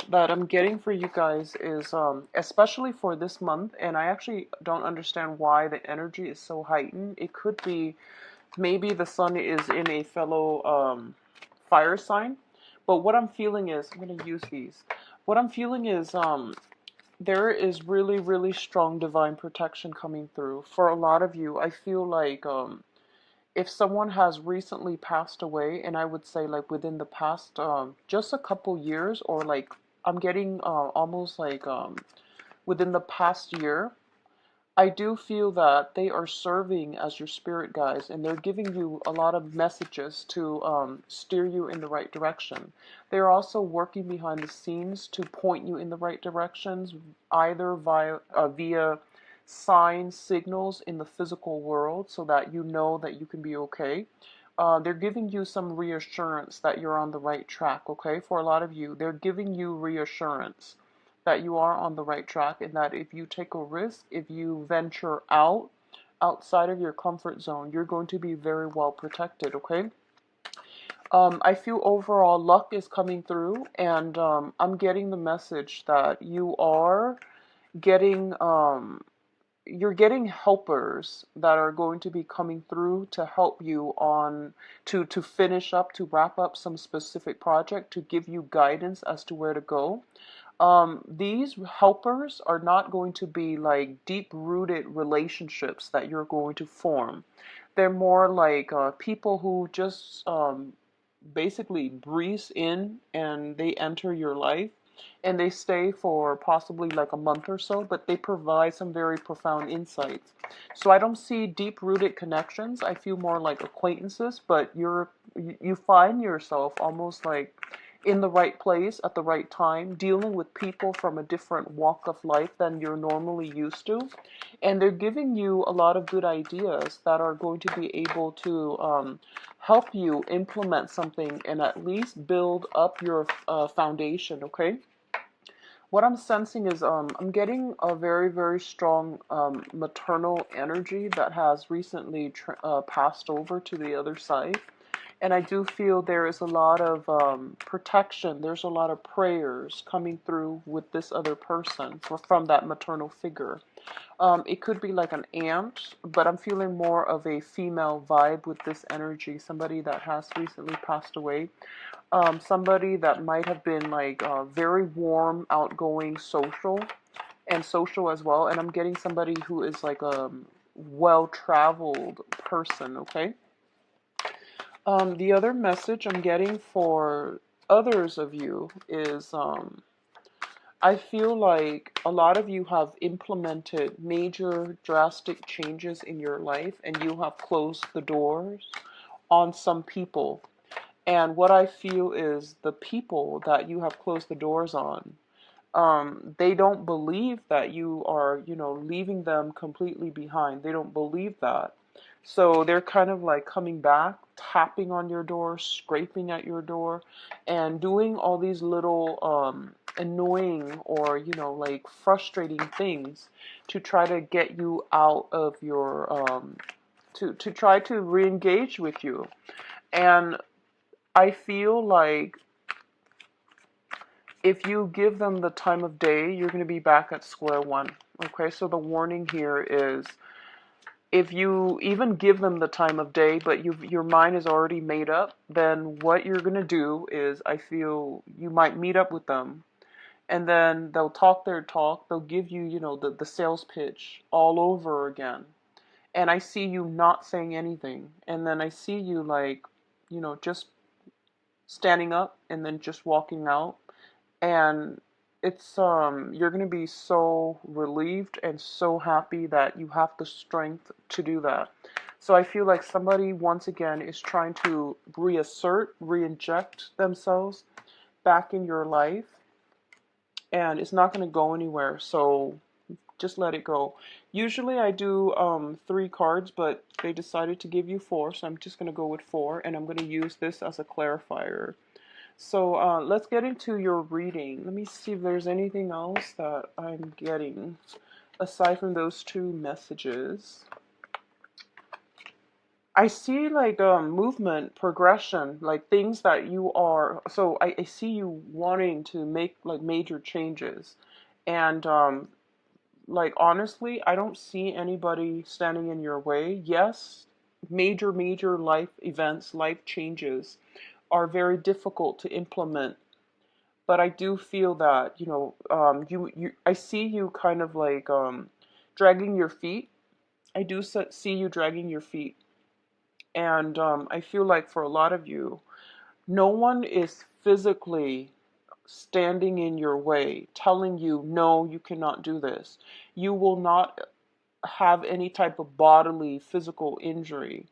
that I'm getting for you guys is, especially for this month, and I actually don't understand why the energy is so heightened. It could be maybe the sun is in a fellow fire sign, but what I'm feeling is, I'm going to use these. What I'm feeling is, there is really, really strong divine protection coming through. For a lot of you, I feel like if someone has recently passed away, and I would say like within the past just a couple years, or like I'm getting almost like within the past year, I do feel that they are serving as your spirit guides, and they're giving you a lot of messages to steer you in the right direction. They're also working behind the scenes to point you in the right directions, either via signs, signals in the physical world, so that you know that you can be okay. They're giving you some reassurance that you're on the right track, okay? For a lot of you, they're giving you reassurance that you are on the right track, and that if you take a risk, if you venture outside of your comfort zone, you're going to be very well protected, okay? I feel overall luck is coming through, and I'm getting the message that getting you're getting helpers that are going to be coming through to help you on to finish up, to wrap up some specific project, to give you guidance as to where to go. These helpers are not going to be like deep-rooted relationships that you're going to form. They're more like people who just basically breeze in and they enter your life, and they stay for possibly like a month or so, but they provide some very profound insights. So I don't see deep-rooted connections. I feel more like acquaintances, but you find yourself almost like in the right place at the right time, dealing with people from a different walk of life than you're normally used to. And they're giving you a lot of good ideas that are going to be able to help you implement something and at least build up your foundation, okay? What I'm sensing is I'm getting a very, very strong maternal energy that has recently passed over to the other side. And I do feel there is a lot of protection. There's a lot of prayers coming through with this other person from that maternal figure. It could be like an aunt, but I'm feeling more of a female vibe with this energy. Somebody that has recently passed away. Somebody that might have been like very warm, outgoing, social as well. And I'm getting somebody who is like a well-traveled person, okay? The other message I'm getting for others of you is I feel like a lot of you have implemented major drastic changes in your life, and you have closed the doors on some people. And what I feel is the people that you have closed the doors on, they don't believe that you are, leaving them completely behind. They don't believe that. So they're kind of like coming back, tapping on your door, scraping at your door, and doing all these little annoying or, like frustrating things to try to get you out of your, to try to re-engage with you. And I feel like if you give them the time of day, you're going to be back at square one. Okay, so the warning here is if you even give them the time of day, but your mind is already made up, then what you're going to do is I feel you might meet up with them, and then they'll talk their talk. They'll give you, the sales pitch all over again. And I see you not saying anything. And then I see you like, just standing up and then just walking out, and it's you're going to be so relieved and so happy that you have the strength to do that. So I feel like somebody once again is trying to re-inject themselves back in your life, and it's not going to go anywhere. So just let it go. Usually I do 3 cards, but they decided to give you 4, so I'm just going to go with 4, and I'm going to use this as a clarifier. So let's get into your reading. Let me see if there's anything else that I'm getting aside from those 2 messages. I see like movement, progression, like things that you are. So I see you wanting to make like major changes, and like honestly, I don't see anybody standing in your way. Yes, major life events, life changes are very difficult to implement, but I do feel that, I see you kind of like dragging your feet. I do see you dragging your feet. And I feel like for a lot of you, no one is physically standing in your way, telling you, no, you cannot do this. You will not have any type of bodily, physical injury.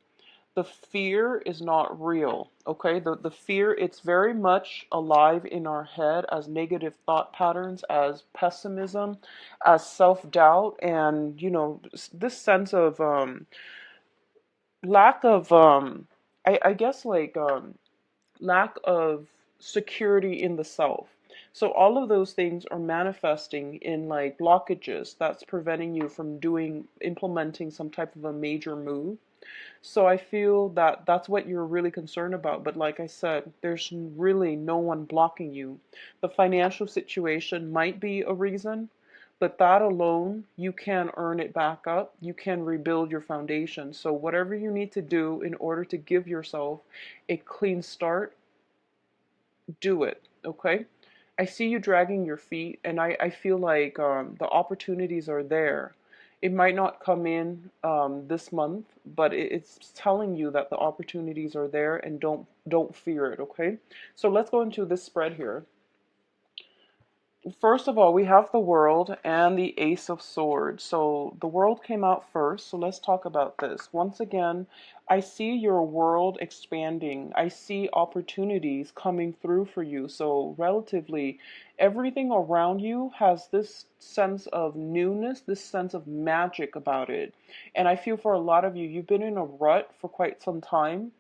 The fear is not real, okay? The fear, it's very much alive in our head as negative thought patterns, as pessimism, as self-doubt, and, this sense of lack of, I guess, like, lack of security in the self. So all of those things are manifesting in like blockages that's preventing you from implementing some type of a major move. So I feel that that's what you're really concerned about. But like I said, there's really no one blocking you. The financial situation might be a reason, but that alone, you can earn it back up. You can rebuild your foundation. So whatever you need to do in order to give yourself a clean start, do it, okay? I see you dragging your feet, and I feel like the opportunities are there. It might not come in this month, but it's telling you that the opportunities are there, and don't fear it, okay? So let's go into this spread here. First of all, we have the World and the Ace of Swords. So the World came out first, so let's talk about this. Once again, I see your world expanding. I see opportunities coming through for you. So relatively, everything around you has this sense of newness, this sense of magic about it. And I feel for a lot of you, you've been in a rut for quite some time,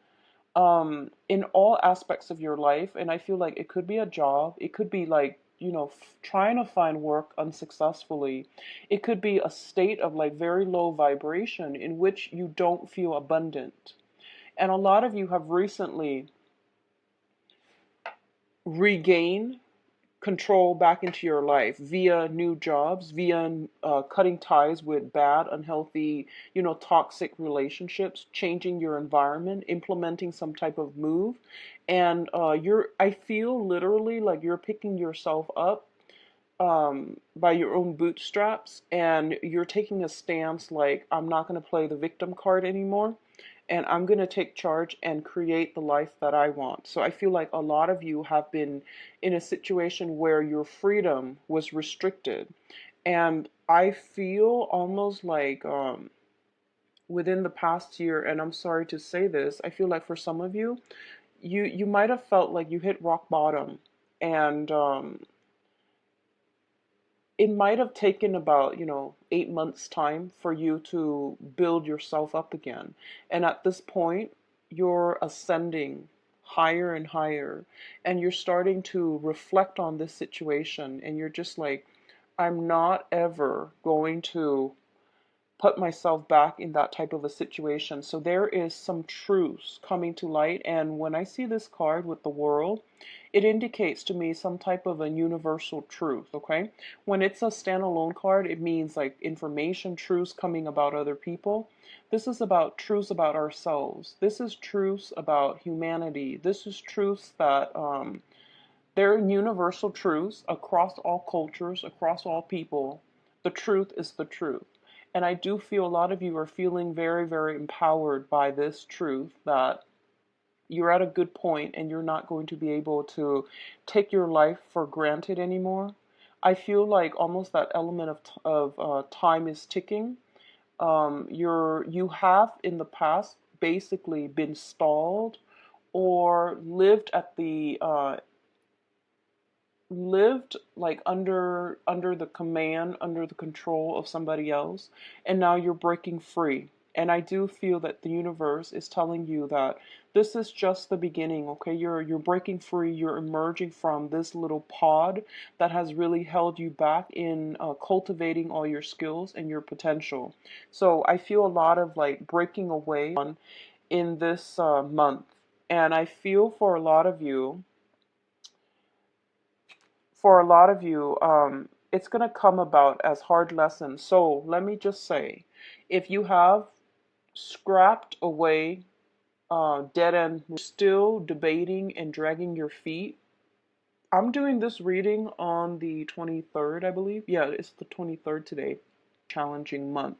in all aspects of your life. And I feel like it could be a job, it could be like, trying to find work unsuccessfully. It could be a state of like very low vibration in which you don't feel abundant. And a lot of you have recently regained control back into your life via new jobs, via cutting ties with bad, unhealthy, toxic relationships, changing your environment, implementing some type of move. And I feel literally like you're picking yourself up by your own bootstraps, and you're taking a stance like, I'm not going to play the victim card anymore, and I'm going to take charge and create the life that I want. So I feel like a lot of you have been in a situation where your freedom was restricted. And I feel almost like within the past year, and I'm sorry to say this, I feel like for some of you, you might have felt like you hit rock bottom. And it might have taken about, 8 months time for you to build yourself up again. And at this point, you're ascending higher and higher, and you're starting to reflect on this situation, and you're just like, I'm not ever going to put myself back in that type of a situation. So there is some truths coming to light. And when I see this card with the World, it indicates to me some type of a universal truth, okay? When it's a standalone card, it means like information, truths coming about other people. This is about truths about ourselves. This is truths about humanity. This is truths that they're universal truths across all cultures, across all people. The truth is the truth. And I do feel a lot of you are feeling very empowered by this truth that you're at a good point and you're not going to be able to take your life for granted anymore. I feel like almost that element of time is ticking. You have in the past basically been stalled or lived like under the command, under the control of somebody else, and now you're breaking free. And I do feel that the universe is telling you that this is just the beginning, okay? You're breaking free, you're emerging from this little pod that has really held you back in cultivating all your skills and your potential. So I feel a lot of like breaking away in this month. And I feel for a lot of you, it's going to come about as hard lessons. So let me just say, if you have scrapped away dead end, still debating and dragging your feet, I'm doing this reading on the 23rd, I believe. Yeah, it's the 23rd today. Challenging month.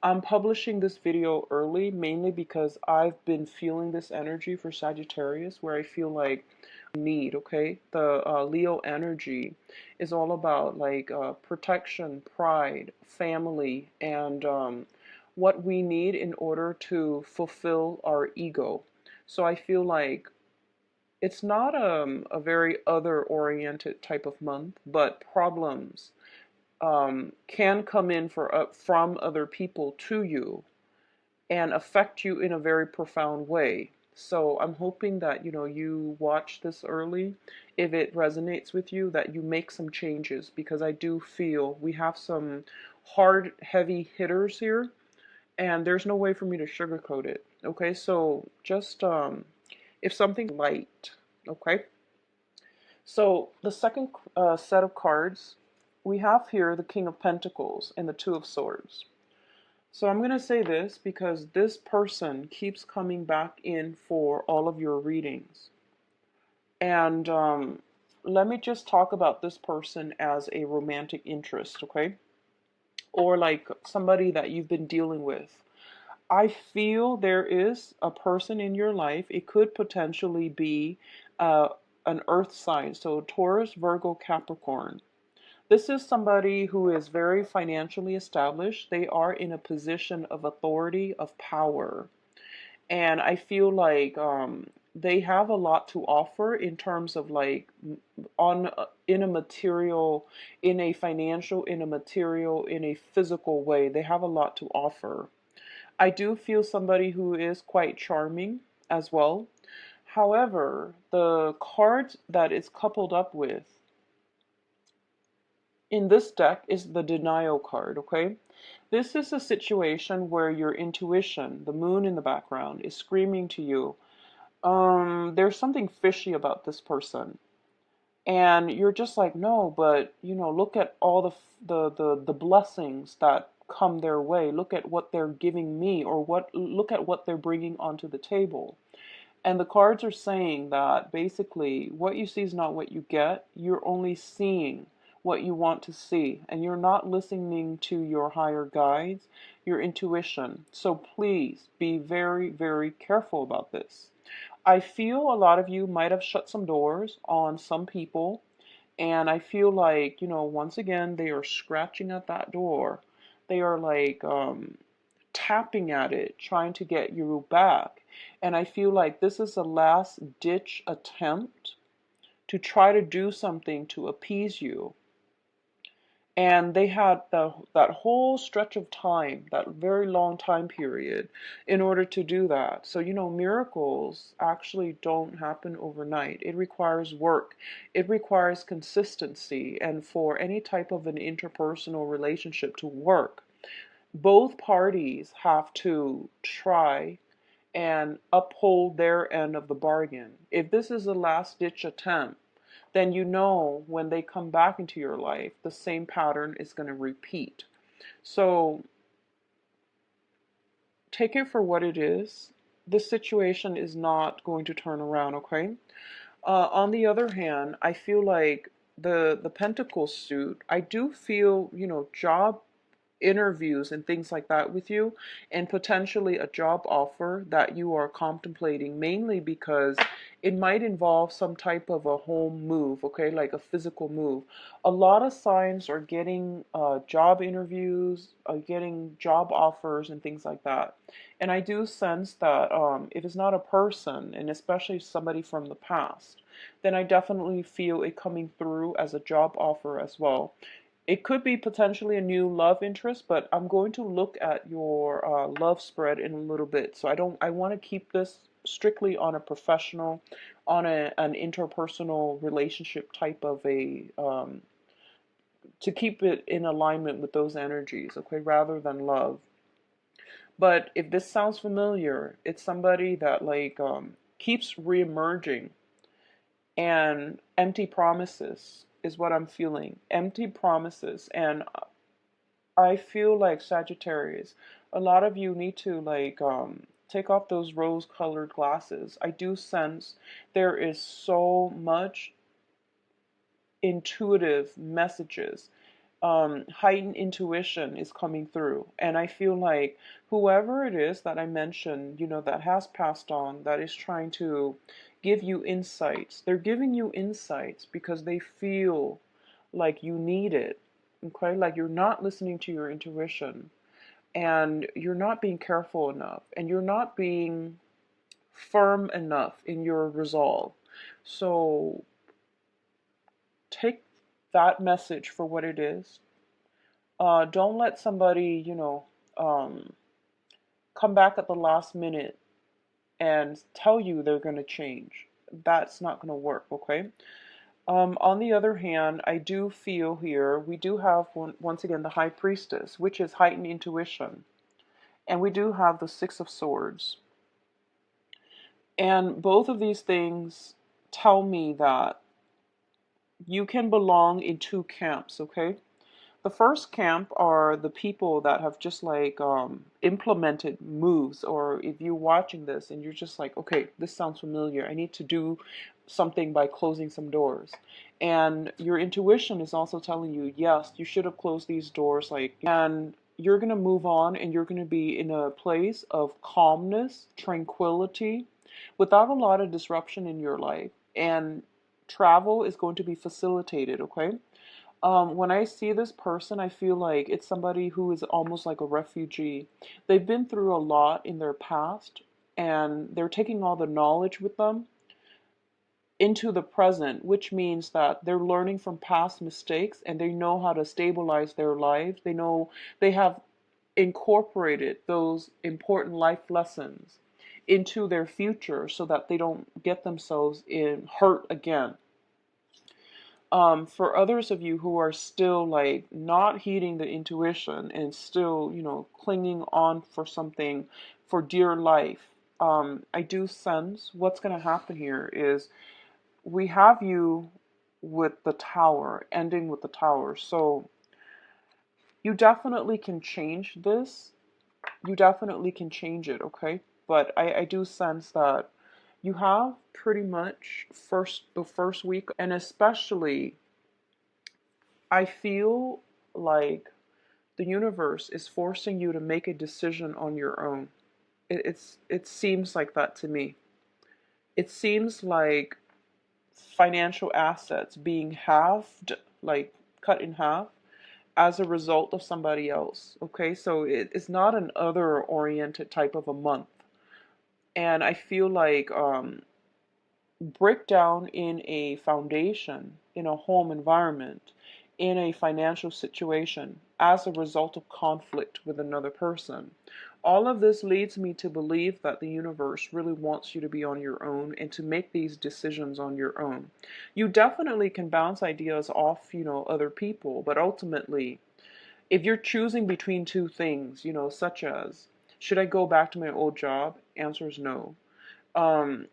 I'm publishing this video early mainly because I've been feeling this energy for Sagittarius where I feel like need, okay? The Leo energy is all about like protection, pride, family, and what we need in order to fulfill our ego. So I feel like it's not a very other-oriented type of month, but problems can come in from other people to you and affect you in a very profound way. So I'm hoping that you watch this early. If it resonates with you, that you make some changes, because I do feel we have some hard, heavy hitters here, and there's no way for me to sugarcoat it. Okay, so just if something light, okay. So the second set of cards, we have here the King of Pentacles and the Two of Swords. So I'm going to say this because this person keeps coming back in for all of your readings. And let me just talk about this person as a romantic interest, okay? Or like somebody that you've been dealing with. I feel there is a person in your life. It could potentially be an earth sign. So Taurus, Virgo, Capricorn. This is somebody who is very financially established. They are in a position of authority, of power. And I feel like they have a lot to offer in terms of like in a material, in a financial, in a material, in a physical way. They have a lot to offer. I do feel somebody who is quite charming as well. However, the card that it's coupled up with in this deck is the denial card, okay? This is a situation where your intuition, the moon in the background, is screaming to you, there's something fishy about this person. And you're just like, no, but look at all the blessings that come their way. Look at what they're giving me, or look at what they're bringing onto the table. And the cards are saying that basically what you see is not what you get. You're only seeing what you want to see, and you're not listening to your higher guides, your intuition. So please be very, very careful about this. I feel a lot of you might have shut some doors on some people, and I feel like, once again, they are scratching at that door. They are like tapping at it, trying to get you back. And I feel like this is a last ditch attempt to try to do something to appease you. And they had that whole stretch of time, that very long time period, in order to do that. So, miracles actually don't happen overnight. It requires work. It requires consistency. And for any type of an interpersonal relationship to work, both parties have to try and uphold their end of the bargain. If this is a last ditch attempt, then when they come back into your life, the same pattern is going to repeat. So take it for what it is. This situation is not going to turn around, okay? On the other hand, I feel like the Pentacles suit, I do feel, job interviews and things like that with you, and potentially a job offer that you are contemplating, mainly because it might involve some type of a home move, okay, like a physical move. A lot of signs are getting job interviews, getting job offers and things like that. And I do sense that if it's not a person, and especially somebody from the past, then I definitely feel it coming through as a job offer as well. It could be potentially a new love interest, but I'm going to look at your love spread in a little bit. So I want to keep this strictly on a professional, on an interpersonal relationship type of to keep it in alignment with those energies, okay, rather than love. But if this sounds familiar, it's somebody that like keeps reemerging, and empty promises is what I'm feeling. Empty promises. And I feel like Sagittarius, a lot of you need to like take off those rose colored glasses. I do sense there is so much intuitive messages. Heightened intuition is coming through. And I feel like whoever it is that I mentioned, that has passed on, that is trying to give you insights, they're giving you insights because they feel like you need it. Okay, like you're not listening to your intuition, and you're not being careful enough, and you're not being firm enough in your resolve. So take that message for what it is. Don't let somebody, come back at the last minute and tell you they're going to change. That's not going to work, okay? On the other hand, I do feel here we do have, once again, the High Priestess, which is heightened intuition. And we do have the Six of Swords. And both of these things tell me that you can belong in two camps, okay? The first camp are the people that have just like implemented moves, or if you're watching this and you're just like, okay, this sounds familiar. I need to do something by closing some doors. And your intuition is also telling you, yes, you should have closed these doors, like, and you're going to move on, and you're going to be in a place of calmness, tranquility, without a lot of disruption in your life. And travel is going to be facilitated, okay? When I see this person, I feel like it's somebody who is almost like a refugee. They've been through a lot in their past, and they're taking all the knowledge with them into the present, which means that they're learning from past mistakes, and they know how to stabilize their lives. They know they have incorporated those important life lessons into their future so that they don't get themselves in hurt again. For others of you who are still like not heeding the intuition and still, clinging on for something for dear life, I do sense what's going to happen here is we have you with the Tower, ending with the Tower. So you definitely can change this. You definitely can change it, okay? But I do sense that you have pretty much the first week, and especially I feel like the universe is forcing you to make a decision on your own. It seems like that to me. It seems like financial assets being halved, like cut in half, as a result of somebody else. Okay, so it's not an other oriented type of a month. And I feel like breakdown in a foundation, in a home environment, in a financial situation as a result of conflict with another person. All of this leads me to believe that the universe really wants you to be on your own and to make these decisions on your own. You definitely can bounce ideas off, other people, but ultimately, if you're choosing between two things, such as, should I go back to my old job? Answer is no.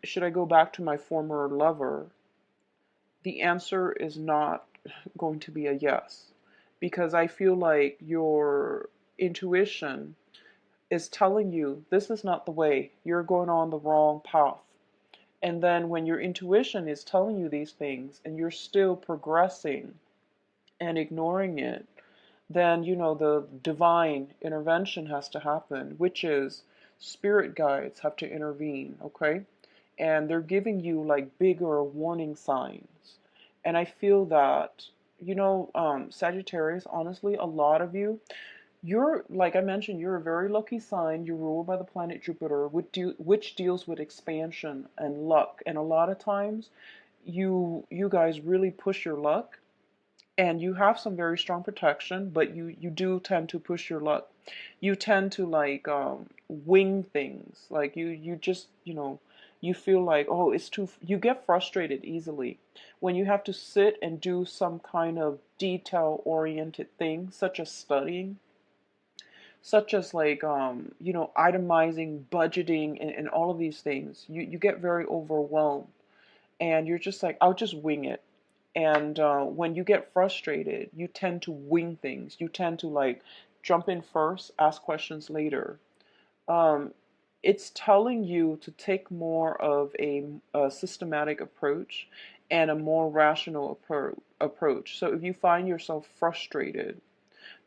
Should I go back to my former lover? The answer is not going to be a yes, because I feel like your intuition is telling you this is not the way, you're going on the wrong path. And then when your intuition is telling you these things and you're still progressing and ignoring it, then the divine intervention has to happen, which is spirit guides have to intervene, okay? And they're giving you like bigger warning signs. And I feel that, Sagittarius, honestly, a lot of you, you're, like I mentioned, you're a very lucky sign. You're ruled by the planet Jupiter, which deals with expansion and luck. And a lot of times, you guys really push your luck, and you have some very strong protection, but you do tend to push your luck. You tend to like wing things. Like you just, you feel like, oh, it's too, you get frustrated easily when you have to sit and do some kind of detail oriented thing such as studying. such as like itemizing, budgeting, and all of these things. You get very overwhelmed, and you're just like, I'll just wing it. And when you get frustrated, you tend to wing things. You tend to like jump in first, ask questions later. Um, it's telling you to take more of a systematic approach and a more rational approach. So if you find yourself frustrated,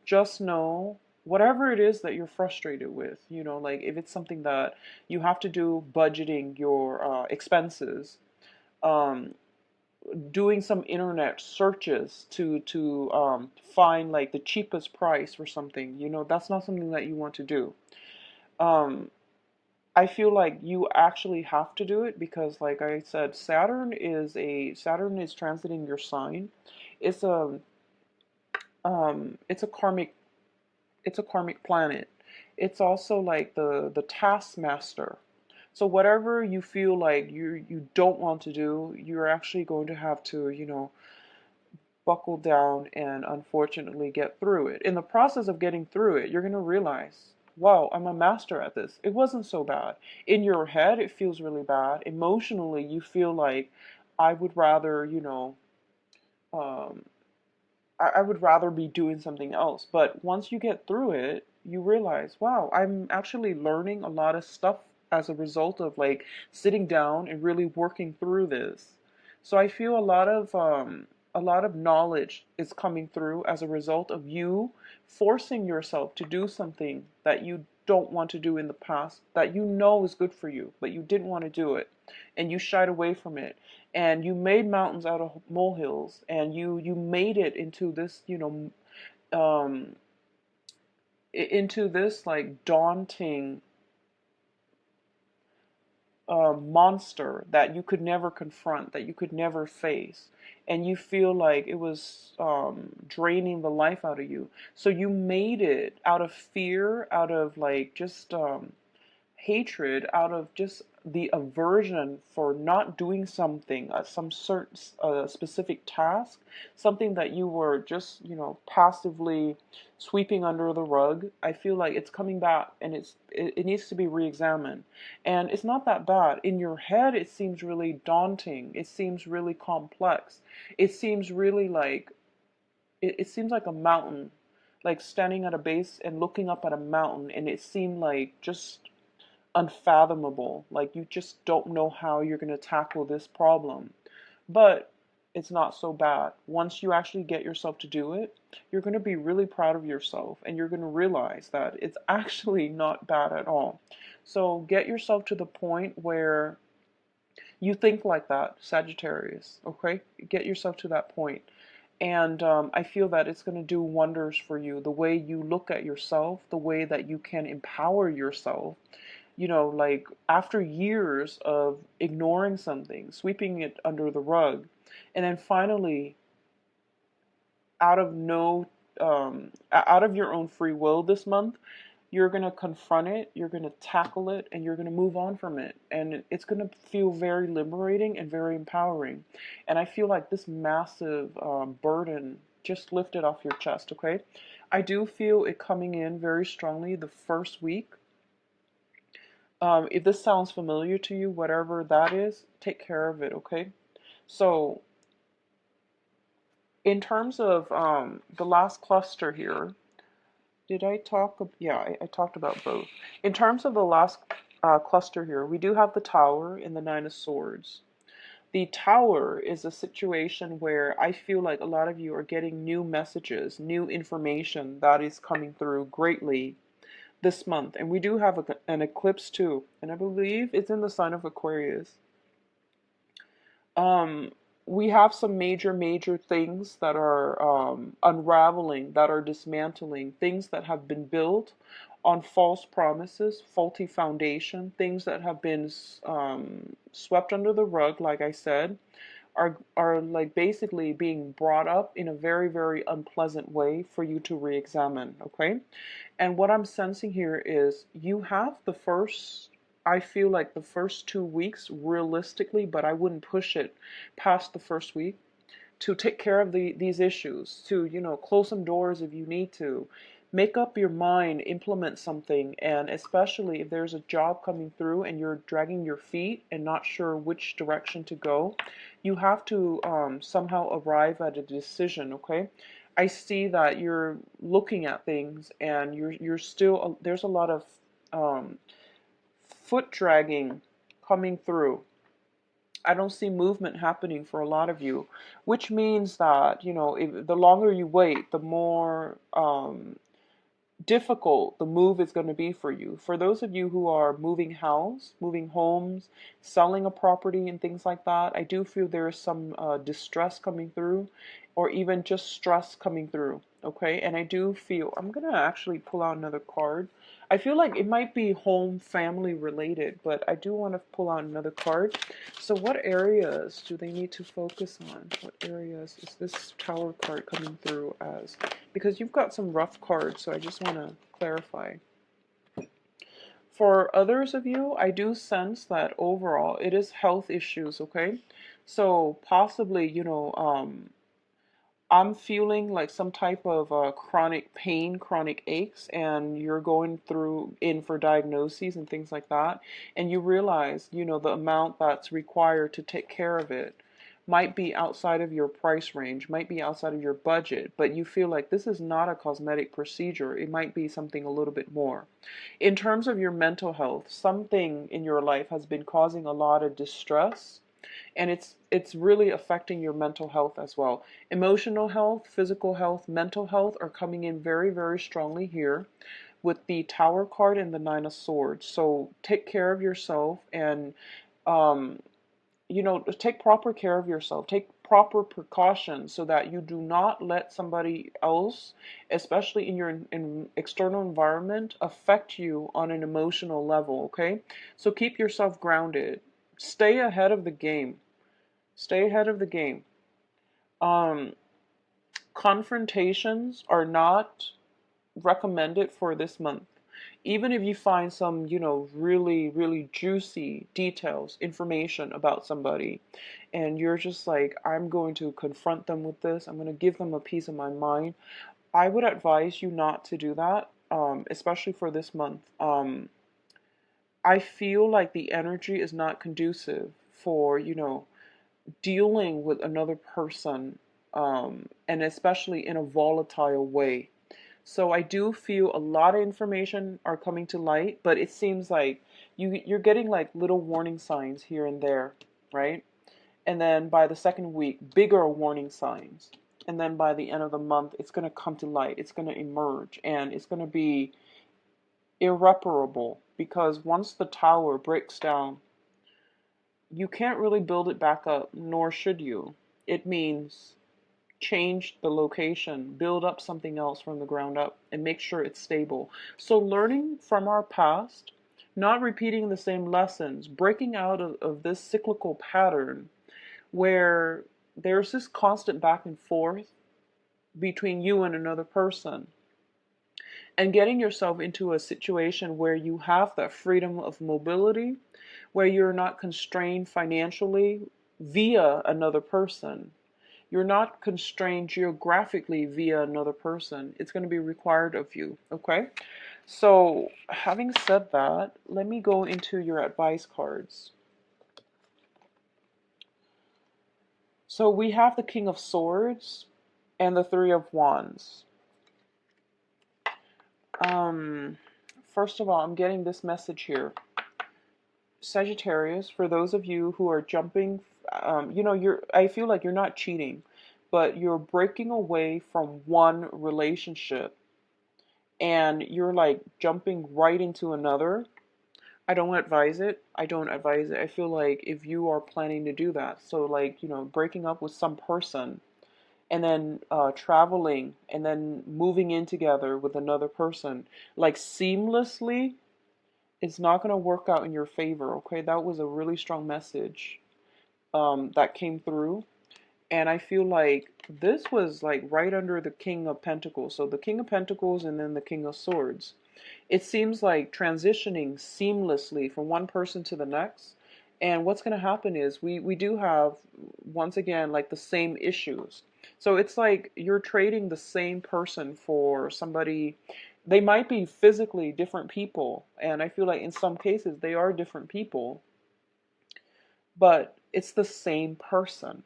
just know whatever it is that you're frustrated with, like if it's something that you have to do, budgeting your expenses, um, doing some internet searches to find like the cheapest price for something, that's not something that you want to do. Um, I feel like you actually have to do it because, like I said, Saturn is transiting your sign. It's a it's a karmic planet. It's also like the taskmaster. So whatever you feel like you don't want to do, you're actually going to have to, buckle down and unfortunately get through it. In the process of getting through it, you're going to realize, wow, I'm a master at this. It wasn't so bad. In your head, it feels really bad. Emotionally, you feel like I would rather, um, I would rather be doing something else. But once you get through it, you realize, wow, I'm actually learning a lot of stuff as a result of like sitting down and really working through this. So I feel a lot of knowledge is coming through as a result of you forcing yourself to do something that you don't want to do in the past, that you know is good for you, but you didn't want to do it and you shied away from it, and you made mountains out of molehills, and you made it into this, um into this like daunting monster that you could never confront, that you could never face, and you feel like it was draining the life out of you. So you made it out of fear, out of like just hatred, out of just the aversion for not doing something, some certain specific task, something that you were just, passively sweeping under the rug. I feel like it's coming back, and it needs to be re-examined. And it's not that bad. In your head, it seems really daunting. It seems really complex. It seems really like it seems like a mountain, like standing at a base and looking up at a mountain, and it seemed like just unfathomable. Like you just don't know how you're going to tackle this problem. But it's not so bad. Once you actually get yourself to do it, you're going to be really proud of yourself, and you're going to realize that it's actually not bad at all. So get yourself to the point where you think like that, Sagittarius, okay? Get yourself to that point. And I feel that it's going to do wonders for you. The way you look at yourself, the way that you can empower yourself, like after years of ignoring something, sweeping it under the rug, and then finally, out of no, out of your own free will this month, you're going to confront it, you're going to tackle it, and you're going to move on from it. And it's going to feel very liberating and very empowering. And I feel like this massive burden just lifted off your chest, okay? I do feel it coming in very strongly the first week. If this sounds familiar to you, whatever that is, take care of it, okay? So, in terms of the last cluster here, did I talk? Yeah, I talked about both. In terms of the last cluster here, we do have the Tower and the Nine of Swords. The Tower is a situation where I feel like a lot of you are getting new messages, new information that is coming through greatly this month. And we do have an eclipse too, and I believe it's in the sign of Aquarius. Um, we have some major things that are unraveling, that are dismantling, things that have been built on false promises, faulty foundation, things that have been swept under the rug, like I said, are like basically being brought up in a very unpleasant way for you to re-examine, okay? And what I'm sensing here is you have the first, I feel like the first 2 weeks realistically, but I wouldn't push it past the first week, to take care of these issues, to, close some doors if you need to, make up your mind, implement something, and especially if there's a job coming through and you're dragging your feet and not sure which direction to go, you have to somehow arrive at a decision, okay? I see that you're looking at things and you're still, there's a lot of um, foot dragging coming through. I don't see movement happening for a lot of you, which means that, if, the longer you wait, the more difficult the move is going to be for you. For those of you who are moving house, moving homes, selling a property and things like that, I do feel there is some distress coming through, or even just stress coming through. Okay, and I do feel, I'm going to actually pull out another card. I feel like it might be home family related, but I do want to pull out another card. So what areas do they need to focus on? What areas is this Tower card coming through as? Because you've got some rough cards, so I just want to clarify. For others of you, I do sense that overall it is health issues, okay? So possibly, I'm feeling like some type of chronic pain, chronic aches, and you're going in for diagnoses and things like that, and you realize, the amount that's required to take care of it might be outside of your price range, might be outside of your budget, but you feel like this is not a cosmetic procedure. It might be something a little bit more. In terms of your mental health, something in your life has been causing a lot of distress, and it's really affecting your mental health as well. Emotional health, physical health, mental health are coming in very, very strongly here with the Tower card and the Nine of Swords. So take care of yourself, and um, take proper care of yourself. Take proper precautions so that you do not let somebody else, especially in your external environment, affect you on an emotional level, okay? So keep yourself grounded. Stay ahead of the game. Stay ahead of the game. Um, Confrontations are not recommended for this month. Even if you find some, really, really juicy details, information about somebody, and you're just like, I'm going to confront them with this, I'm going to give them a piece of my mind, I would advise you not to do that, especially for this month. I feel like the energy is not conducive for, dealing with another person, and especially in a volatile way. So I do feel a lot of information are coming to light, but it seems like you're getting like little warning signs here and there, right? And then by the second week, bigger warning signs. And then by the end of the month, it's going to come to light. It's going to emerge, and it's going to be irreparable, because once the tower breaks down, you can't really build it back up, nor should you. It means change the location, build up something else from the ground up, and make sure it's stable. So learning from our past, not repeating the same lessons, breaking out of this cyclical pattern where there's this constant back and forth between you and another person, and getting yourself into a situation where you have that freedom of mobility, where you're not constrained financially via another person. You're not constrained geographically via another person. It's going to be required of you, okay? So, having said that, let me go into your advice cards. So we have the King of Swords and the Three of Wands. First of all, I'm getting this message here. Sagittarius, for those of you who are jumping, I feel like you're not cheating, but you're breaking away from one relationship and you're like jumping right into another. I don't advise it. I don't advise it. I feel like if you are planning to do that, so like, breaking up with some person and then traveling and then moving in together with another person, like seamlessly, it's not going to work out in your favor, okay? That was a really strong message that came through. And I feel like this was like right under the King of Pentacles. So the King of Pentacles and then the King of Swords. It seems like transitioning seamlessly from one person to the next. And what's going to happen is we do have, once again, like the same issues. So it's like you're trading the same person for somebody. They might be physically different people, and I feel like in some cases they are different people, but it's the same person.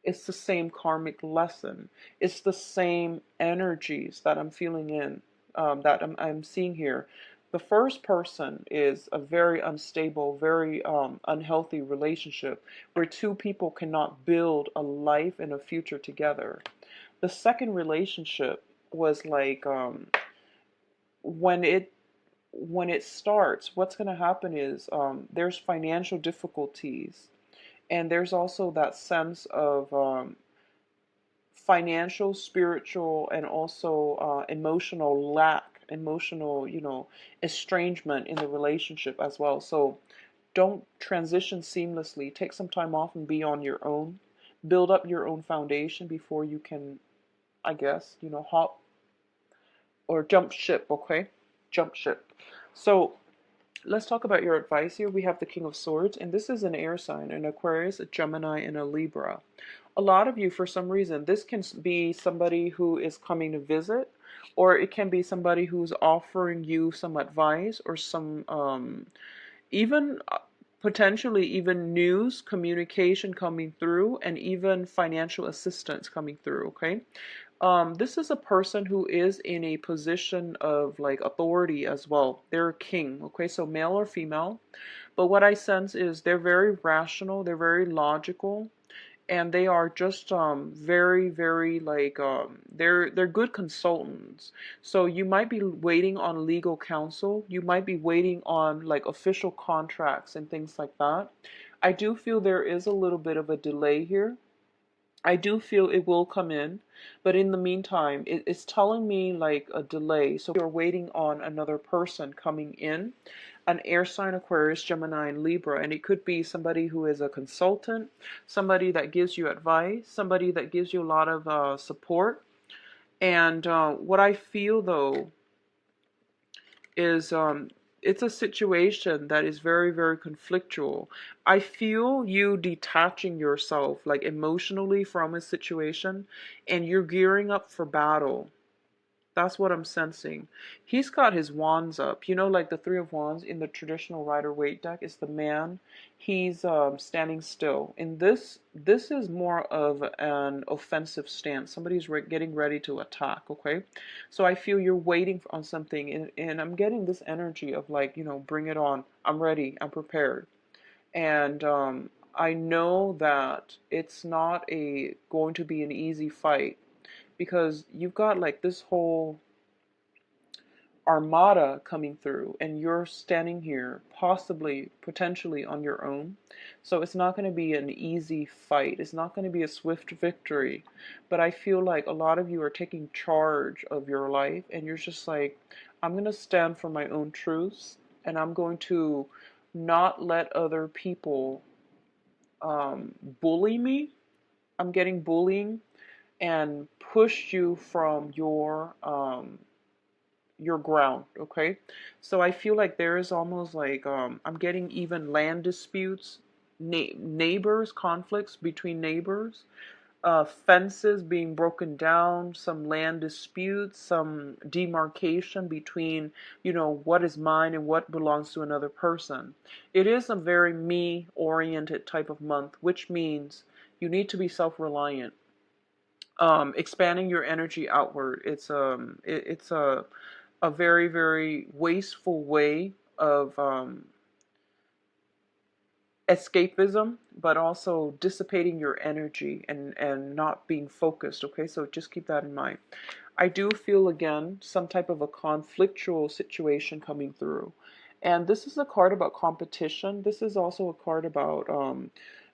It's the same karmic lesson. It's the same energies that I'm feeling that I'm seeing here. The first person is a very unstable, very unhealthy relationship where two people cannot build a life and a future together. The second relationship was like when it when it starts, what's going to happen is there's financial difficulties, and there's also that sense of financial, spiritual, and also emotional lack, emotional, estrangement in the relationship as well. So don't transition seamlessly. Take some time off and be on your own. Build up your own foundation before you can, I guess, hop or jump ship, okay? Jump ship. So let's talk about your advice here. We have the King of Swords, and this is an air sign, an Aquarius, a Gemini, and a Libra. A lot of you, for some reason, this can be somebody who is coming to visit, or it can be somebody who's offering you some advice or some, even potentially even news, communication coming through, and even financial assistance coming through, okay? This is a person who is in a position of like authority as well. They're a king, okay? So male or female. But what I sense is they're very rational, they're very logical, and they are just very very like they're good consultants. So you might be waiting on legal counsel, you might be waiting on like official contracts and things like that. I do feel there is a little bit of a delay here. I do feel it will come in, but in the meantime, it's telling me like a delay. So you're waiting on another person coming in, an air sign, Aquarius, Gemini, and Libra. And it could be somebody who is a consultant, somebody that gives you advice, somebody that gives you a lot of support. And what I feel though is it's a situation that is very, very conflictual. I feel you detaching yourself like emotionally from a situation, and you're gearing up for battle. That's what I'm sensing. He's got his wands up. You know, like the Three of Wands in the traditional Rider-Waite deck is the man. He's standing still. In this is more of an offensive stance. Somebody's getting ready to attack, okay? So I feel you're waiting on something, and I'm getting this energy of like, bring it on. I'm ready. I'm prepared. And I know that it's not going to be an easy fight, because you've got like this whole armada coming through, and you're standing here possibly potentially on your own. So it's not going to be an easy fight, it's not going to be a swift victory. But I feel like a lot of you are taking charge of your life, and you're just like, I'm going to stand for my own truths, and I'm going to not let other people bully me. I'm getting bullying and push you from your ground, okay? So I feel like there is almost like I'm getting even land disputes, neighbors, conflicts between neighbors, fences being broken down, some land disputes, some demarcation between, what is mine and what belongs to another person. It is a very me-oriented type of month, which means you need to be self-reliant. Expanding your energy outward. It's a very, very wasteful way of escapism, but also dissipating your energy and not being focused. Okay, so just keep that in mind. I do feel again some type of a conflictual situation coming through. And this is a card about competition. This is also a card about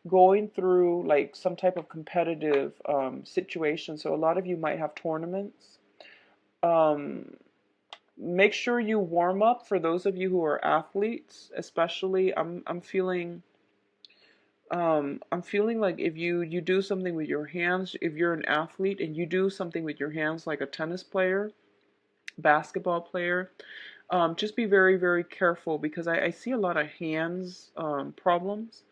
going through like some type of competitive situation. So a lot of you might have tournaments. Um, Make sure you warm up for those of you who are athletes, especially. I'm feeling like if you do something with your hands, if you're an athlete and you do something with your hands like a tennis player, basketball player, just be very, very careful, because I see a lot of hands problems.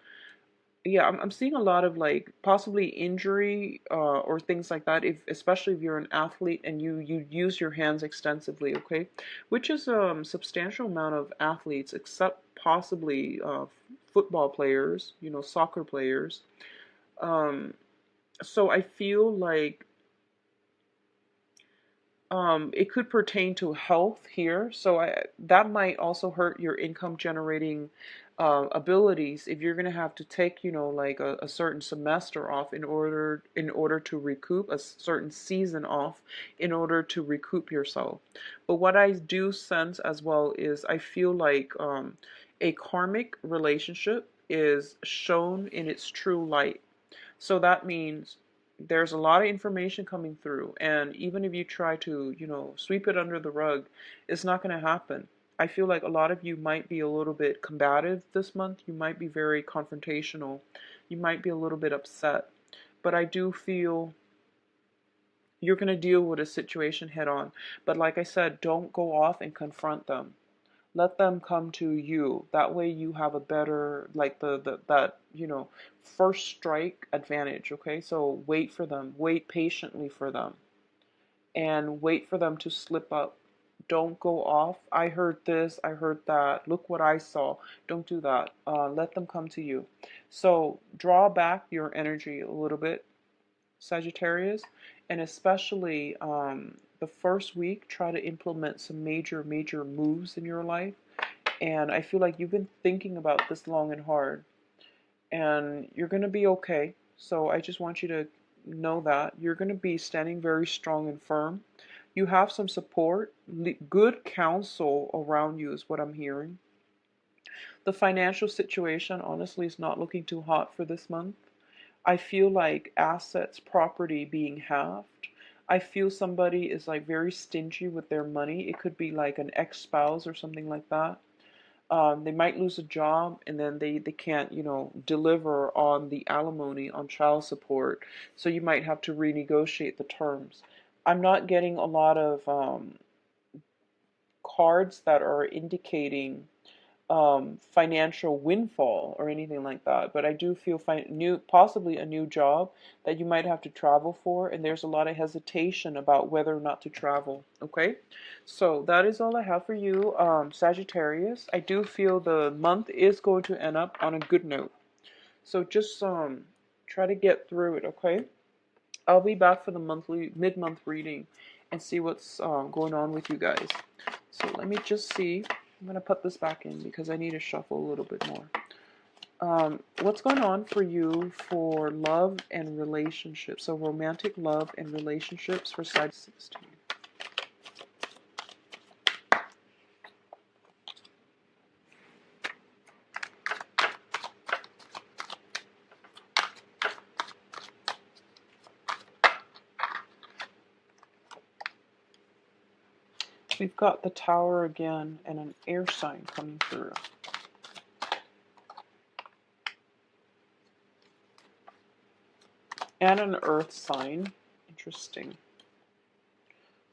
yeah, I'm seeing a lot of like possibly injury or things like that. If especially if you're an athlete and you use your hands extensively, okay, which is substantial amount of athletes, except possibly football players, you know, soccer players. Um, so I feel like it could pertain to health here. So that might also hurt your income generating abilities if you're going to have to take, you know, like a certain semester off in order to recoup, a certain season off in order to recoup yourself. But what I do sense as well is I feel like a karmic relationship is shown in its true light. So that means there's a lot of information coming through, and even if you try to, you know, sweep it under the rug, it's not going to happen. I feel like a lot of you might be a little bit combative this month. You might be very confrontational. You might be a little bit upset. But I do feel you're going to deal with a situation head on. But like I said, don't go off and confront them. Let them come to you. That way you have a better, like the that, you know, first strike advantage, okay? So wait for them. Wait patiently for them. And wait for them to slip up. Don't go off. I heard this, I heard that. Look what I saw. Don't do that. Let them come to you. So draw back your energy a little bit, Sagittarius, and especially the first week, try to implement some major moves in your life. And I feel like you've been thinking about this long and hard, and you're going to be okay. So I just want you to know that you're going to be standing very strong and firm. You have some support, good counsel around you is what I'm hearing. The financial situation honestly is not looking too hot for this month. I feel like assets, property being halved. I feel somebody is like very stingy with their money. It could be like an ex-spouse or something like that. They might lose a job and then they can't, you know, deliver on the alimony, on child support. So you might have to renegotiate the terms. I'm not getting a lot of cards that are indicating financial windfall or anything like that. But I do feel possibly a new job that you might have to travel for, and there's a lot of hesitation about whether or not to travel. Okay, so that is all I have for you, Sagittarius. I do feel the month is going to end up on a good note. So just try to get through it. Okay, I'll be back for the monthly mid-month reading and see what's going on with you guys. So let me just see. I'm going to put this back in because I need to shuffle a little bit more. What's going on for you for love and relationships? So romantic love and relationships for side 16. We've got the Tower again and an air sign coming through. And an earth sign. Interesting.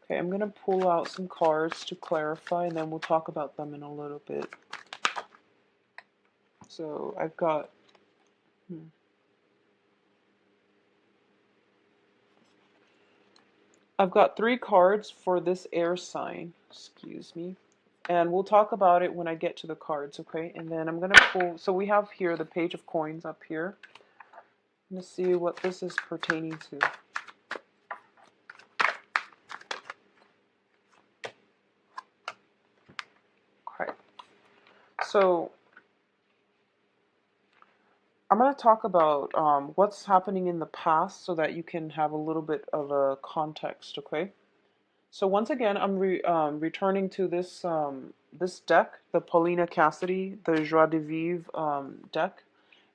Okay, I'm going to pull out some cards to clarify, and then we'll talk about them in a little bit. So I've got... I've got 3 cards for this air sign. Excuse me. And we'll talk about it when I get to the cards, okay? And then I'm going to pull... So we have here the Page of Coins up here. Let's see what this is pertaining to. Okay. So I'm going to talk about what's happening in the past so that you can have a little bit of a context, okay? So once again, I'm returning to this deck, the Paulina Cassidy, the Joie de Vivre deck,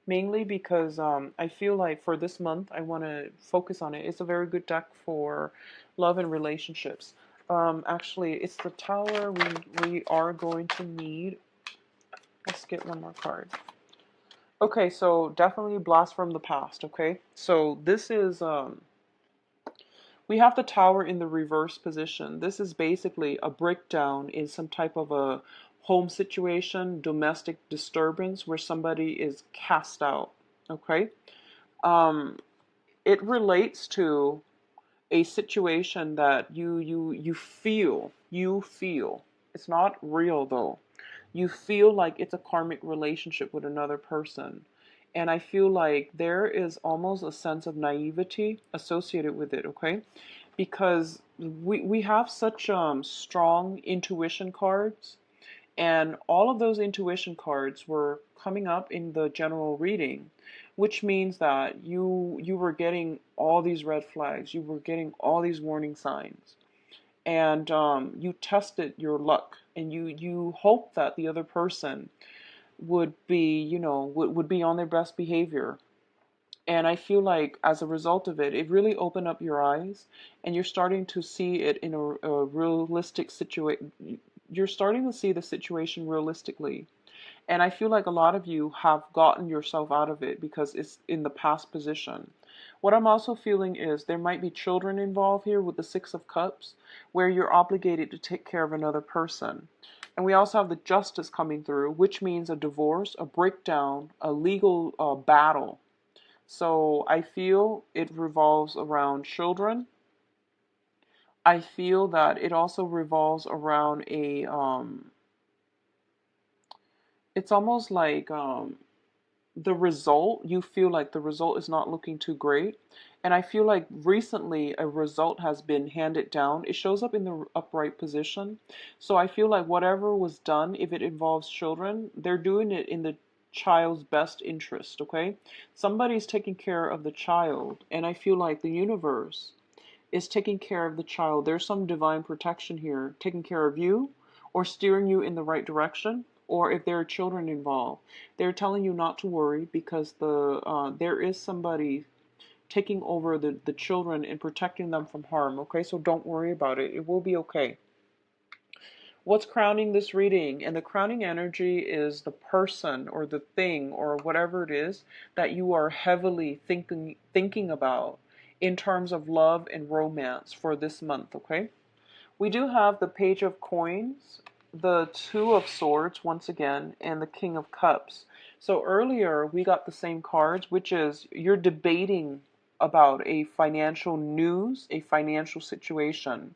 mainly because I feel like for this month I want to focus on it. It's a very good deck for love and relationships. Actually, it's the Tower we are going to need. Let's get one more card. Okay, so definitely Blast from the Past, okay? So this is, we have the Tower in the reverse position. This is basically a breakdown in some type of a home situation, domestic disturbance where somebody is cast out. Okay. Um, it relates to a situation that you feel. It's not real though. You feel like it's a karmic relationship with another person. And I feel like there is almost a sense of naivety associated with it, okay? Because we have such strong intuition cards, and all of those intuition cards were coming up in the general reading, which means that you were getting all these red flags, you were getting all these warning signs, and you tested your luck, and you hope that the other person would be, would be on their best behavior. And I feel like as a result of it, it really opened up your eyes, and you're starting to see it in a realistic situation. You're starting to see the situation realistically. And I feel like a lot of you have gotten yourself out of it because it's in the past position. What I'm also feeling is there might be children involved here with the Six of Cups, where you're obligated to take care of another person. And we also have the Justice coming through, which means a divorce, a breakdown, a legal battle. So I feel it revolves around children. I feel that it also revolves around it's almost like the result, you feel like the result is not looking too great. And I feel like recently a result has been handed down. It shows up in the upright position. So I feel like whatever was done, if it involves children, they're doing it in the child's best interest, okay? Somebody's taking care of the child, and I feel like the universe is taking care of the child. There's some divine protection here, taking care of you or steering you in the right direction. Or if there are children involved, they're telling you not to worry because there is somebody taking over the children and protecting them from harm. Okay, so don't worry about it. It will be okay. What's crowning this reading? And the crowning energy is the person or the thing or whatever it is that you are heavily thinking about in terms of love and romance for this month, okay? We do have the Page of Coins, the Two of Swords once again, and the King of Cups. So earlier we got the same cards, which is you're debating about a financial news, a financial situation.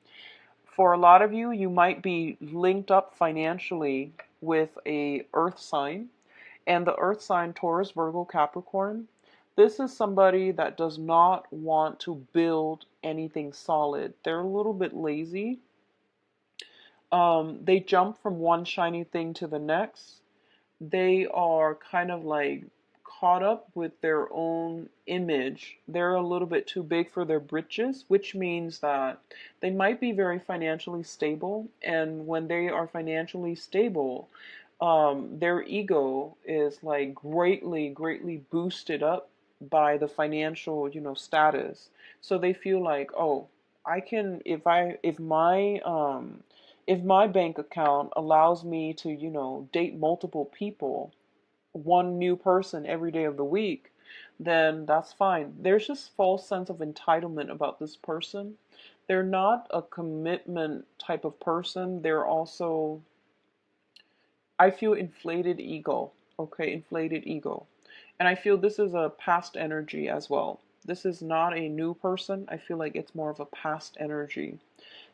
For a lot of you, you might be linked up financially with a earth sign, and the earth sign Taurus, Virgo, Capricorn. This is somebody that does not want to build anything solid. They're a little bit lazy. They jump from one shiny thing to the next. They are kind of like caught up with their own image. They're a little bit too big for their britches, which means that they might be very financially stable. And when they are financially stable, their ego is like greatly boosted up by the financial, status. So they feel like, oh, I can, if my bank account allows me to, date multiple people, one new person every day of the week, then that's fine. There's just false sense of entitlement about this person. They're not a commitment type of person. They're also, I feel, inflated ego. Okay, inflated ego. And I feel this is a past energy as well. This is not a new person. I feel like it's more of a past energy.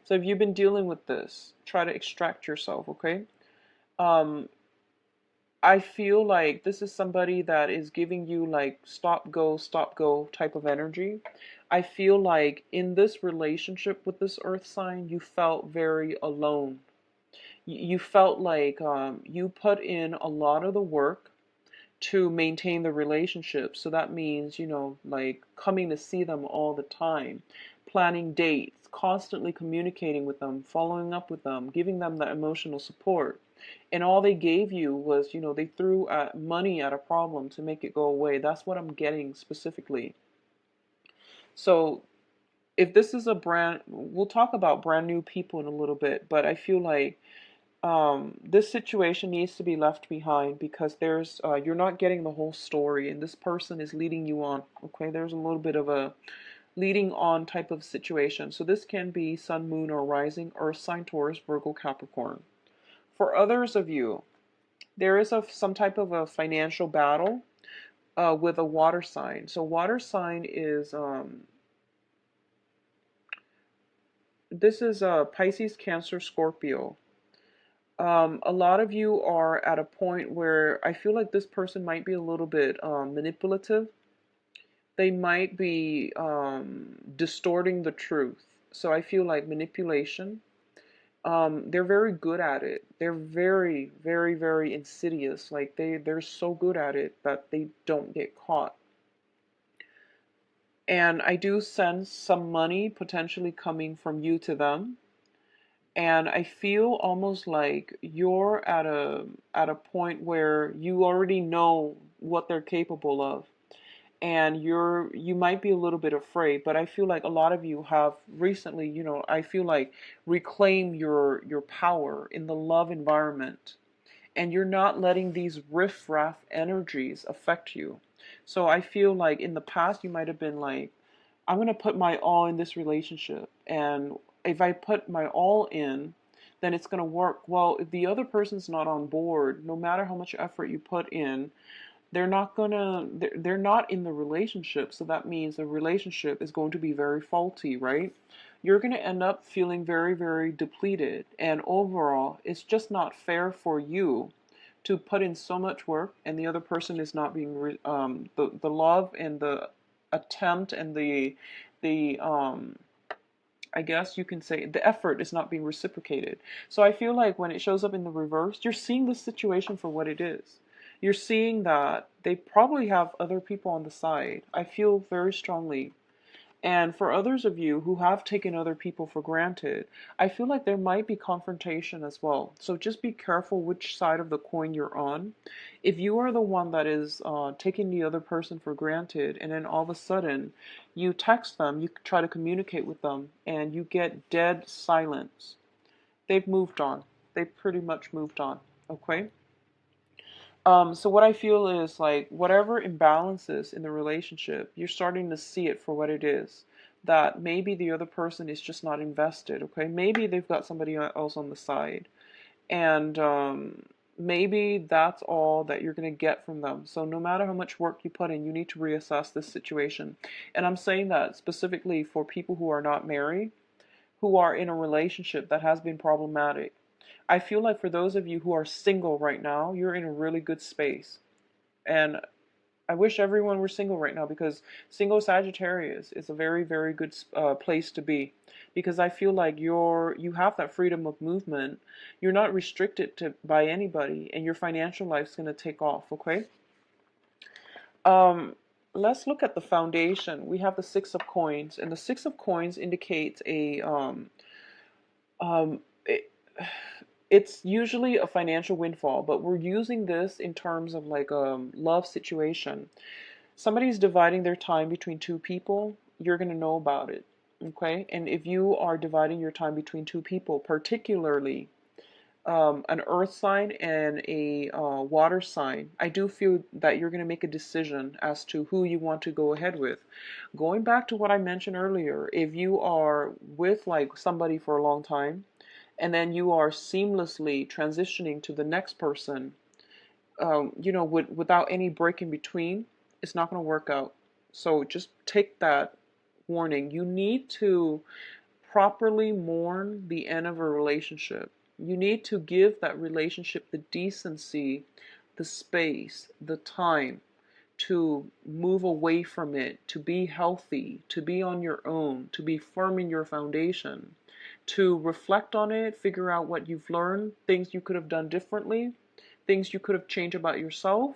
So if you've been dealing with this, try to extract yourself, okay? Um, I feel like this is somebody that is giving you like stop go type of energy. I feel like in this relationship with this earth sign, you felt very alone. You felt like you put in a lot of the work to maintain the relationship. So that means, like coming to see them all the time, planning dates, constantly communicating with them, following up with them, giving them that emotional support. And all they gave you was, they threw money at a problem to make it go away. That's what I'm getting specifically. So if this is we'll talk about brand new people in a little bit, but I feel like this situation needs to be left behind because you're not getting the whole story, and this person is leading you on. Okay, there's a little bit of a leading on type of situation. So this can be Sun, Moon, or Rising, Earth sign, Taurus, Virgo, Capricorn. For others of you, there is some type of a financial battle. with a water sign. So water sign is this is Pisces, Cancer, Scorpio. A lot of you are at a point where I feel like this person might be a little bit manipulative. They might be distorting the truth. So I feel like manipulation. They're very good at it. They're very, very, very insidious. Like they're so good at it that they don't get caught. And I do sense some money potentially coming from you to them. And I feel almost like you're at a point where you already know what they're capable of. And you might be a little bit afraid, but I feel like a lot of you have recently, I feel like reclaim your power in the love environment, and you're not letting these riff-raff energies affect you. So I feel like in the past you might have been like, I'm going to put my all in this relationship, and if I put my all in, then it's going to work. Well, if the other person's not on board, no matter how much effort you put in, they're not in the relationship. So that means the relationship is going to be very faulty, right? You're going to end up feeling very, very depleted. And overall, it's just not fair for you to put in so much work and the other person is not being, the love and the attempt and the I guess you can say the effort is not being reciprocated. So I feel like when it shows up in the reverse, you're seeing the situation for what it is. You're seeing that they probably have other people on the side. I feel very strongly. And for others of you who have taken other people for granted, I feel like there might be confrontation as well. So just be careful which side of the coin you're on. If you are the one that is taking the other person for granted, and then all of a sudden you text them, you try to communicate with them, and you get dead silence, they've moved on. They've pretty much moved on. Okay? So what I feel is like whatever imbalances in the relationship, you're starting to see it for what it is. That maybe the other person is just not invested, okay? Maybe they've got somebody else on the side. And maybe that's all that you're going to get from them. So no matter how much work you put in, you need to reassess this situation. And I'm saying that specifically for people who are not married, who are in a relationship that has been problematic. I feel like for those of you who are single right now, you're in a really good space. And I wish everyone were single right now, because single Sagittarius is a very, very good place to be. Because I feel like you have that freedom of movement. You're not restricted by anybody, and your financial life's going to take off, okay? Um, let's look at the foundation. We have the Six of Coins, and the Six of Coins indicates a um, it, it's usually a financial windfall, but we're using this in terms of like a love situation. Somebody's dividing their time between two people, you're going to know about it. Okay? And if you are dividing your time between two people, particularly an earth sign and a water sign, I do feel that you're going to make a decision as to who you want to go ahead with. Going back to what I mentioned earlier, if you are with like somebody for a long time, and then you are seamlessly transitioning to the next person, without any break in between, it's not going to work out. So just take that warning. You need to properly mourn the end of a relationship. You need to give that relationship the decency, the space, the time to move away from it, to be healthy, to be on your own, to be firm in your foundation, to reflect on it, figure out what you've learned, things you could have done differently, things you could have changed about yourself,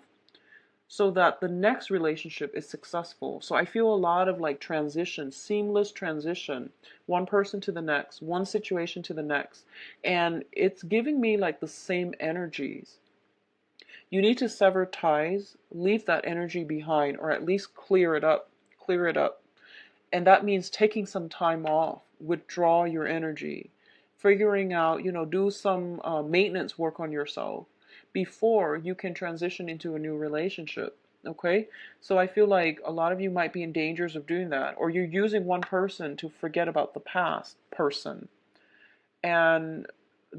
so that the next relationship is successful. So I feel a lot of like transition, seamless transition, one person to the next, one situation to the next. And it's giving me like the same energies. You need to sever ties, leave that energy behind, or at least clear it up. Clear it up. And that means taking some time off, withdraw your energy, figuring out, do some maintenance work on yourself before you can transition into a new relationship. Okay? So I feel like a lot of you might be in dangers of doing that, or you're using one person to forget about the past person. And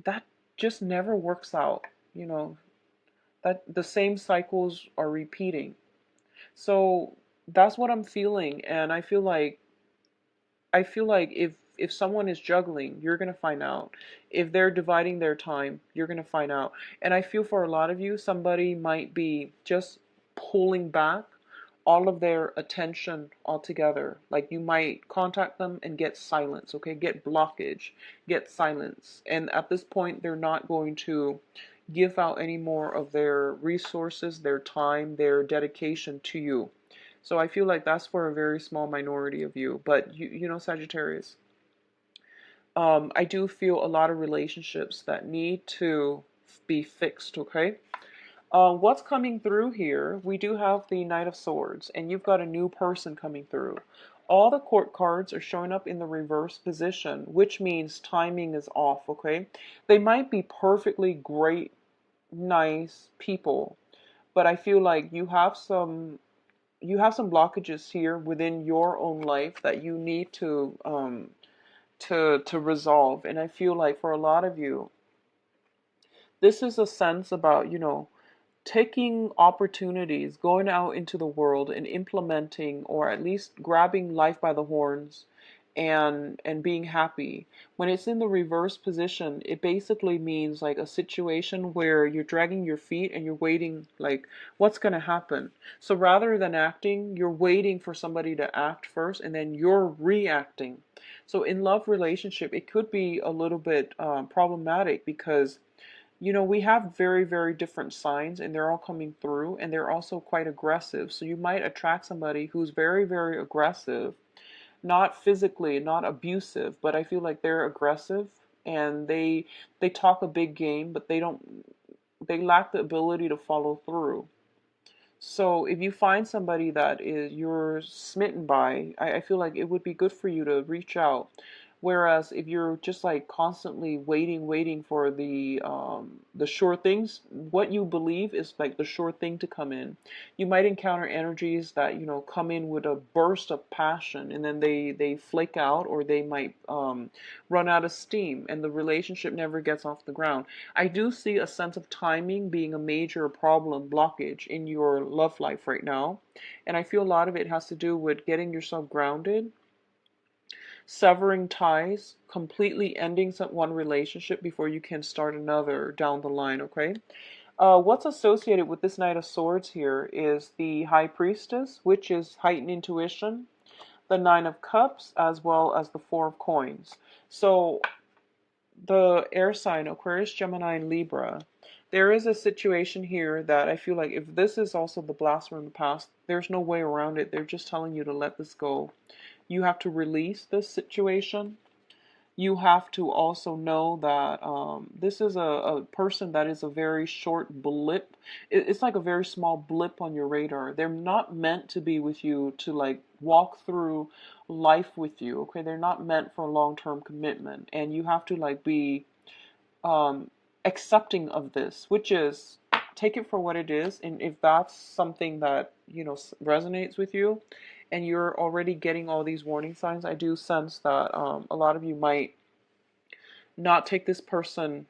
that just never works out, that the same cycles are repeating. So that's what I'm feeling, and I feel like if someone is juggling, you're going to find out. If they're dividing their time, you're going to find out. And I feel for a lot of you, somebody might be just pulling back all of their attention altogether. Like you might contact them and get silence, okay? Get blockage, get silence. And at this point, they're not going to give out any more of their resources, their time, their dedication to you. So I feel like that's for a very small minority of you. But you know, Sagittarius, I do feel a lot of relationships that need to be fixed, okay? What's coming through here? We do have the Knight of Swords, and you've got a new person coming through. All the court cards are showing up in the reverse position, which means timing is off, okay? They might be perfectly great, nice people, but I feel like you have some blockages here within your own life that you need to resolve. And I feel like for a lot of you, this is a sense about, taking opportunities, going out into the world and implementing or at least grabbing life by the horns and being happy. When it's in the reverse position, it basically means like a situation where you're dragging your feet and you're waiting like what's going to happen. So rather than acting, you're waiting for somebody to act first and then you're reacting. So in love relationship, it could be a little bit problematic because we have very, very different signs and they're all coming through and they're also quite aggressive. So you might attract somebody who's very, very aggressive, not physically, not abusive, but I feel like they're aggressive and they talk a big game, but they lack the ability to follow through. So if you find somebody that is you're smitten by, I feel like it would be good for you to reach out. Whereas if you're just like constantly waiting for the sure things, what you believe is like the sure thing to come in. You might encounter energies that come in with a burst of passion, and then they flake out, or they might run out of steam, and the relationship never gets off the ground. I do see a sense of timing being a major problem blockage in your love life right now. And I feel a lot of it has to do with getting yourself grounded, severing ties, completely ending one relationship before you can start another down the line, okay? What's associated with this Knight of Swords here is the High Priestess, which is heightened intuition, the Nine of Cups, as well as the Four of Coins. So the air sign, Aquarius, Gemini, and Libra, there is a situation here that I feel like if this is also the blast from the past, there's no way around it. They're just telling you to let this go. You have to release this situation. You have to also know that this is a person that is a very short blip. It's like a very small blip on your radar. They're not meant to be with you to like walk through life with you. Okay, they're not meant for long-term commitment, and you have to like be um, accepting of this, which is take it for what it is. And if that's something that resonates with you, and you're already getting all these warning signs, I do sense that a lot of you might not take this person,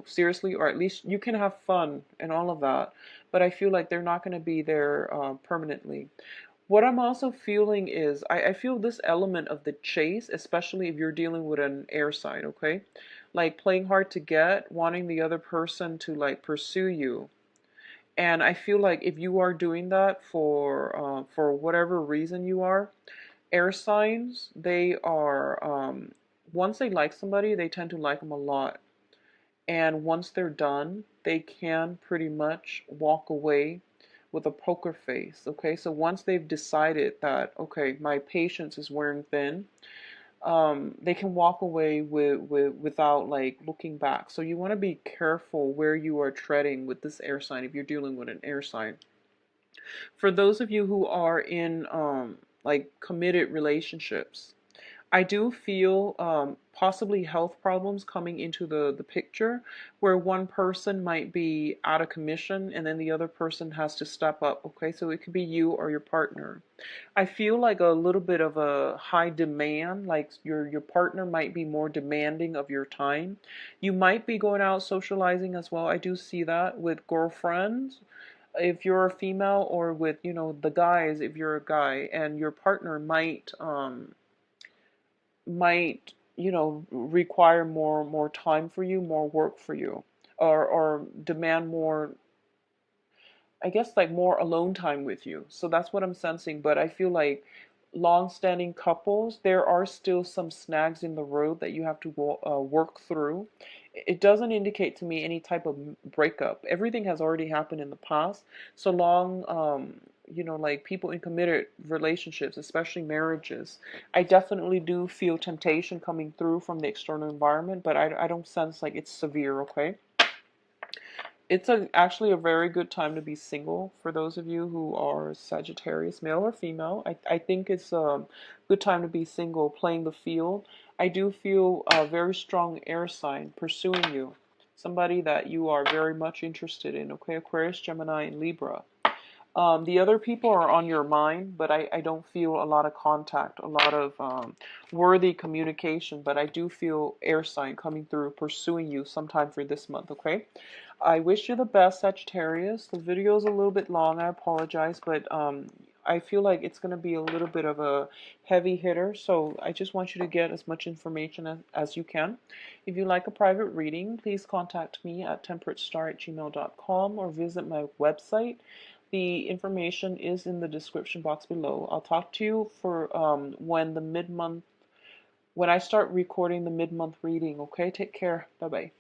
seriously, or at least you can have fun and all of that. But I feel like they're not going to be there permanently. What I'm also feeling is I feel this element of the chase, especially if you're dealing with an air sign, okay? Like playing hard to get, wanting the other person to like pursue you. And I feel like if you are doing that for whatever reason you are, air signs, they are once they like somebody, they tend to like them a lot. And once they're done, they can pretty much walk away with a poker face. Okay, so once they've decided that okay, my patience is wearing thin, they can walk away without like looking back. So you want to be careful where you are treading with this air sign if you're dealing with an air sign. For those of you who are in like committed relationships, I do feel possibly health problems coming into the picture, where one person might be out of commission and then the other person has to step up. Okay, so it could be you or your partner. I feel like a little bit of a high demand, like your partner might be more demanding of your time. You might be going out socializing as well. I do see that with girlfriends. if you're a female, or with, the guys, if you're a guy, and your partner might require more time for you, more work for you, or demand more, I guess, like more alone time with you. So that's what I'm sensing. But I feel like long-standing couples, there are still some snags in the road that you have to work through. It doesn't indicate to me any type of breakup. Everything has already happened in the past. So long, like people in committed relationships, especially marriages, I definitely do feel temptation coming through from the external environment, but I don't sense like it's severe, okay? It's actually a very good time to be single for those of you who are Sagittarius, male or female. I think it's a good time to be single, playing the field. I do feel a very strong air sign pursuing you, somebody that you are very much interested in, okay? Aquarius, Gemini, and Libra. The other people are on your mind, but I don't feel a lot of contact, a lot of worthy communication, but I do feel air sign coming through, pursuing you sometime for this month, okay? I wish you the best, Sagittarius. The video is a little bit long, I apologize, but I feel like it's going to be a little bit of a heavy hitter, so I just want you to get as much information as you can. If you like a private reading, please contact me at temperatestar@gmail.com or visit my website. The information is in the description box below. I'll talk to you for when I start recording the mid-month reading, okay? Take care. Bye-bye.